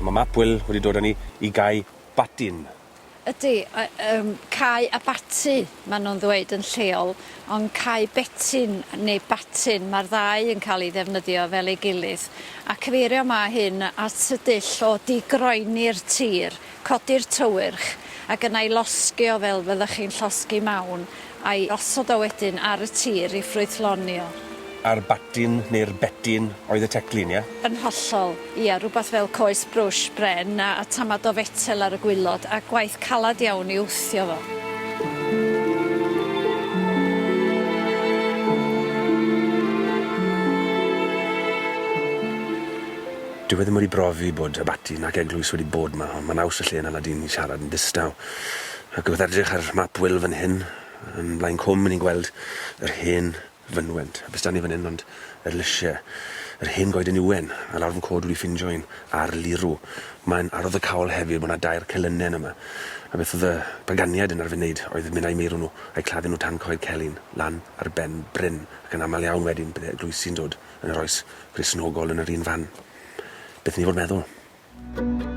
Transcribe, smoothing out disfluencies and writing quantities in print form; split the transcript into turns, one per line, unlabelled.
Mae map Wil wedi dod â ni I Gae Batin.
Ydy, Caeau a Batin, maen nhw'n ddweud yn lleol, ond Caeau Batin neu Batin, mae'r ddau yn cael ei ddefnyddio fel ei gilydd. A cyfeirio ma hyn at y dull o digroeni'r tir, codi'r tywyrch, ac yna I losgi o fel fyddwch chi'n llosgi mawn, a'i osod o wedyn ar y tir I ffrwythlonio.
A'r Batin neu'r Betin oedd y teclyn, ie?
Yn hollol, ia, rhywbeth fel coes brwsh bren a tamad o fetel ar y gwylod a gwaith calad iawn I wthio fo.
Dwi ddim wedi brofi bod y Batin ac eglwys wedi bod yma, ond mae naws y lle yna ladin I siarad yn distaw. Ac wrth edrych ar map Wil fan hyn, yn blaen cwm ni'n gweld yr hen fynwent. A beth da ni fan hyn, ond yr lysiau, yr hen goed yn ywen, a lawr fy cod wedi ffindio un ar lirw. Mae'n arrodd y cawl hefyd bod yna 2 celynnen yma. A beth oedd y baganiad yn arfer wneud oedd mynd â'i meirw nhw a'i claddu nhw tan coed celyn, lan ar ben bryn, ac yn aml iawn wedyn bydd eglwys sy'n dod yn yr oes Gristnogol yn yr un fan. Beth ni fod meddwl?